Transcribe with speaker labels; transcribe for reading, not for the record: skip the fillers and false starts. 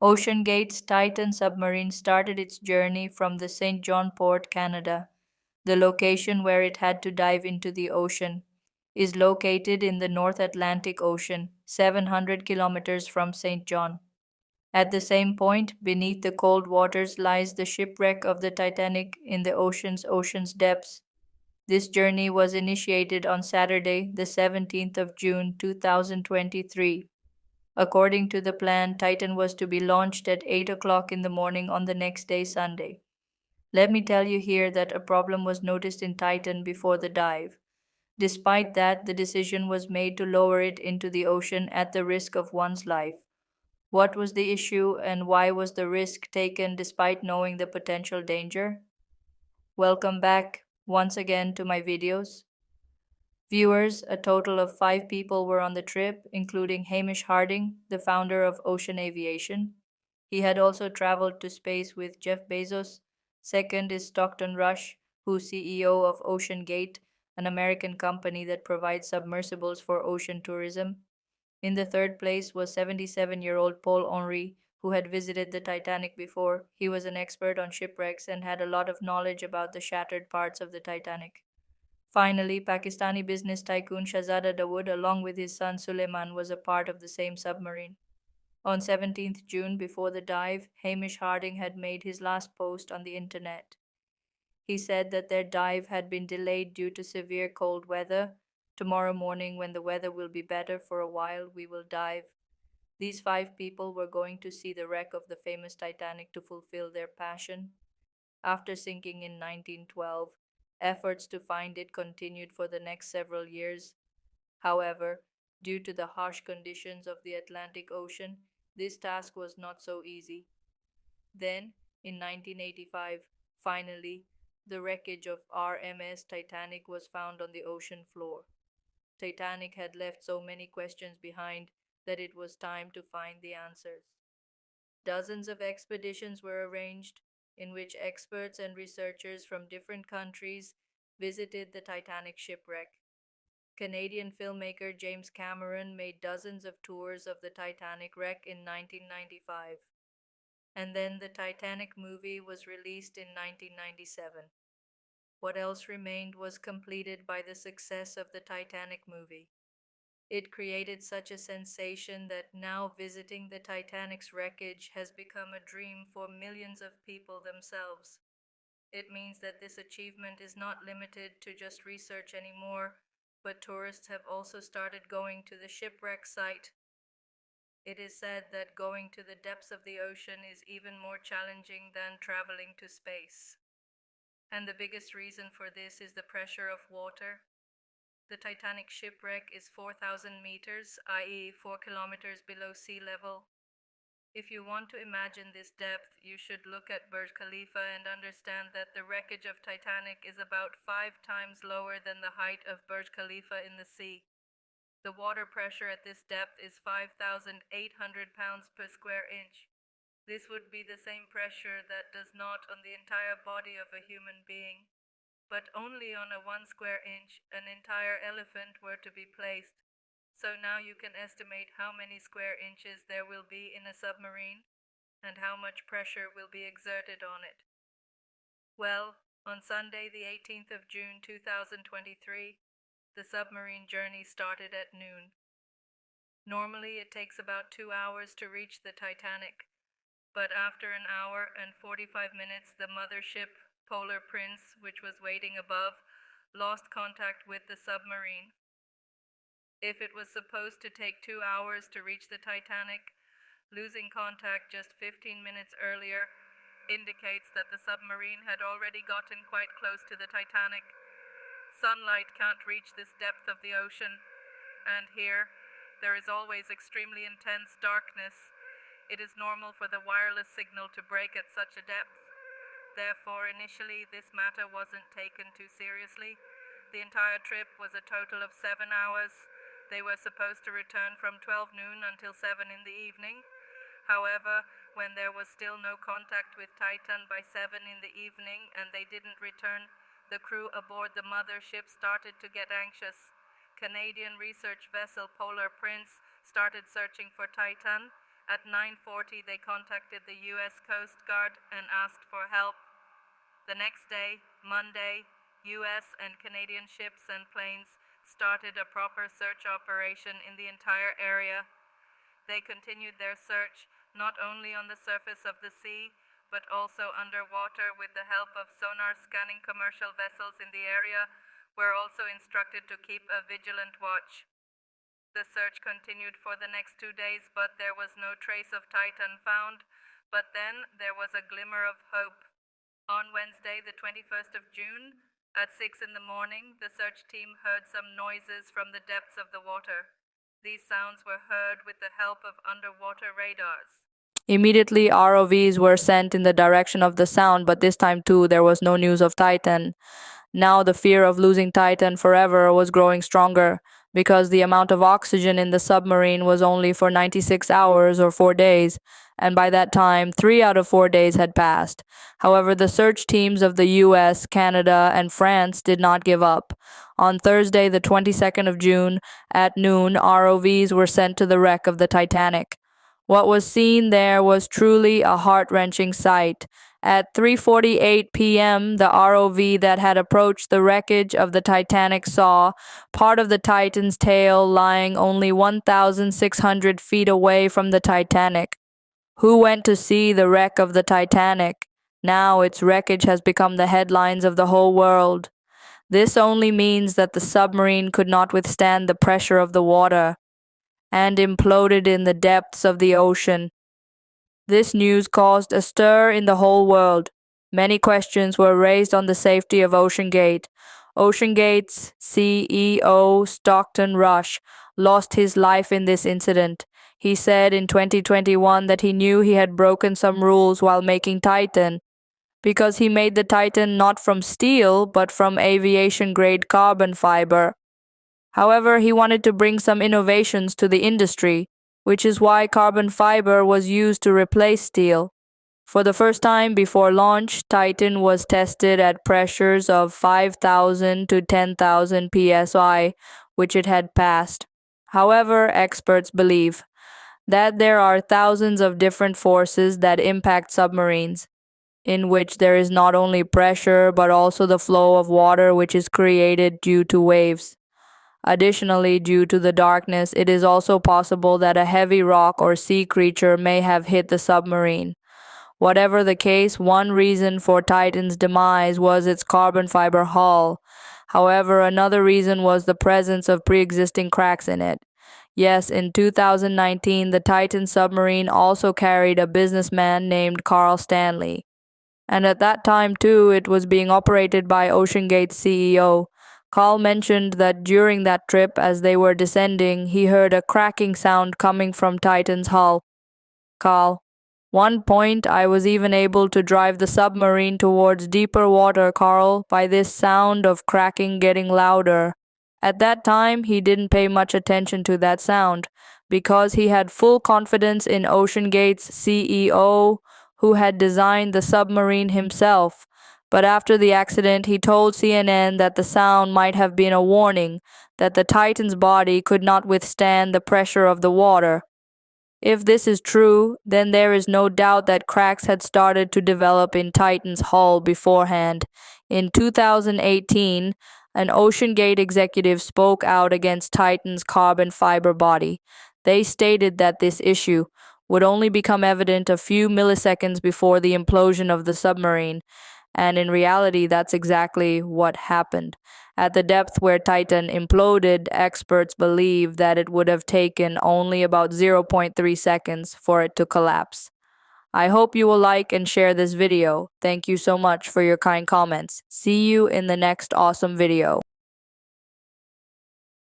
Speaker 1: OceanGate's Titan submarine started its journey from the St. John Port, Canada. The location where it had to dive into the ocean is located in the North Atlantic Ocean, 700 kilometers from St. John. At the same point, beneath the cold waters, lies the shipwreck of the Titanic in the ocean's depths. This journey was initiated on Saturday, the 17th of June 2023. According to the plan, Titan was to be launched at 8 o'clock in the morning on the next day, Sunday. Let me tell you here that a problem was noticed in Titan before the dive. Despite that, the decision was made to lower it into the ocean at the risk of one's life. What was the issue and why was the risk taken despite knowing the potential danger? Welcome back once again to my videos. Viewers, a total of 5 people were on the trip, including Hamish Harding, the founder of Ocean Aviation. He had also traveled to space with Jeff Bezos. Second is Stockton Rush, who's CEO of OceanGate, an American company that provides submersibles for ocean tourism. In the third place was 77-year-old Paul Henry, who had visited the Titanic before. He was an expert on shipwrecks and had a lot of knowledge about the shattered parts of the Titanic. Finally, Pakistani business tycoon Shahzada Dawood, along with his son Suleiman, was a part of the same submarine. On 17th June, before the dive, Hamish Harding had made his last post on the internet. He said that their dive had been delayed due to severe cold weather. Tomorrow morning, when the weather will be better for a while, we will dive. These 5 people were going to see the wreck of the famous Titanic to fulfill their passion. After sinking in 1912, efforts to find it continued for the next several years. However, due to the harsh conditions of the Atlantic Ocean, this task was not so easy. Then, in 1985, finally, the wreckage of RMS Titanic was found on the ocean floor. Titanic had left so many questions behind that it was time to find the answers. Dozens of expeditions were arranged, in which experts and researchers from different countries visited the Titanic shipwreck. Canadian filmmaker James Cameron made dozens of tours of the Titanic wreck in 1995. And then the Titanic movie was released in 1997. What else remained was completed by the success of the Titanic movie. It created such a sensation that now visiting the Titanic's wreckage has become a dream for millions of people themselves. It means that this achievement is not limited to just research anymore, but tourists have also started going to the shipwreck site. It is said that going to the depths of the ocean is even more challenging than traveling to space. And the biggest reason for this is the pressure of water. The Titanic shipwreck is 4,000 meters, i.e. 4 kilometers below sea level. If you want to imagine this depth, you should look at Burj Khalifa and understand that the wreckage of Titanic is about 5 times lower than the height of Burj Khalifa in the sea. The water pressure at this depth is 5,800 pounds per square inch. This would be the same pressure that does not on the entire body of a human being. But only on a 1 square inch an entire elephant were to be placed. So now you can estimate how many square inches there will be in a submarine and how much pressure will be exerted on it. Well, on Sunday the 18th of June 2023, the submarine journey started at noon. Normally it takes about 2 hours to reach the Titanic, but after an hour and 45 minutes the mothership Polar Prince, which was waiting above, lost contact with the submarine. If it was supposed to take 2 hours to reach the Titanic, losing contact just 15 minutes earlier indicates that the submarine had already gotten quite close to the Titanic. Sunlight can't reach this depth of the ocean, and here there is always extremely intense darkness. It is normal for the wireless signal to break at such a depth. Therefore, initially, this matter wasn't taken too seriously. The entire trip was a total of 7 hours. They were supposed to return from 12 noon until 7 in the evening. However, when there was still no contact with Titan by 7 in the evening and they didn't return, the crew aboard the mothership started to get anxious. Canadian research vessel Polar Prince started searching for Titan, At 9:40, they contacted the U.S. Coast Guard and asked for help. The next day, Monday, U.S. and Canadian ships and planes started a proper search operation in the entire area. They continued their search not only on the surface of the sea, but also underwater with the help of sonar scanning. Commercial vessels in the area were also instructed to keep a vigilant watch. The search continued for the next 2 days, but there was no trace of Titan found. But then there was a glimmer of hope. On Wednesday, the 21st of June, at 6 in the morning, the search team heard some noises from the depths of the water. These sounds were heard with the help of underwater radars. Immediately, ROVs were sent in the direction of the sound, but this time too there was no news of Titan. Now the fear of losing Titan forever was growing stronger, because the amount of oxygen in the submarine was only for 96 hours or 4 days, and by that time 3 out of 4 days had passed. However, the search teams of the US, Canada, and France did not give up. On Thursday, the 22nd of June, at noon, ROVs were sent to the wreck of the Titanic. What was seen there was truly a heart-wrenching sight. At 3:48 p.m., the ROV that had approached the wreckage of the Titanic saw part of the Titan's tail lying only 1,600 feet away from the Titanic. Who went to see the wreck of the Titanic? Now its wreckage has become the headlines of the whole world. This only means that the submarine could not withstand the pressure of the water and imploded in the depths of the ocean. This news caused a stir in the whole world. Many questions were raised on the safety of OceanGate. OceanGate's CEO, Stockton Rush, lost his life in this incident. He said in 2021 that he knew he had broken some rules while making Titan, because he made the Titan not from steel, but from aviation-grade carbon fiber. However, he wanted to bring some innovations to the industry, which is why carbon fiber was used to replace steel. For the first time before launch, Titan was tested at pressures of 5,000 to 10,000 psi, which it had passed. However, experts believe that there are thousands of different forces that impact submarines, in which there is not only pressure but also the flow of water which is created due to waves. Additionally, due to the darkness, it is also possible that a heavy rock or sea creature may have hit the submarine. Whatever the case, one reason for Titan's demise was its carbon fiber hull. However, another reason was the presence of pre-existing cracks in it. Yes, in 2019, the Titan submarine also carried a businessman named Carl Stanley. And at that time, too, it was being operated by OceanGate's CEO. Carl mentioned that during that trip, as they were descending, he heard a cracking sound coming from Titan's hull. Carl: one point I was even able to drive the submarine towards deeper water, Carl, by this sound of cracking getting louder. At that time, he didn't pay much attention to that sound, because he had full confidence in OceanGate's CEO, who had designed the submarine himself. But after the accident, he told CNN that the sound might have been a warning that the Titan's body could not withstand the pressure of the water. If this is true, then there is no doubt that cracks had started to develop in Titan's hull beforehand. In 2018, an OceanGate executive spoke out against Titan's carbon fiber body. They stated that this issue would only become evident a few milliseconds before the implosion of the submarine. And in reality, that's exactly what happened. At the depth where Titan imploded, experts believe that it would have taken only about 0.3 seconds for it to collapse. I hope you will like and share this video. Thank you so much for your kind comments. See you in the next awesome video.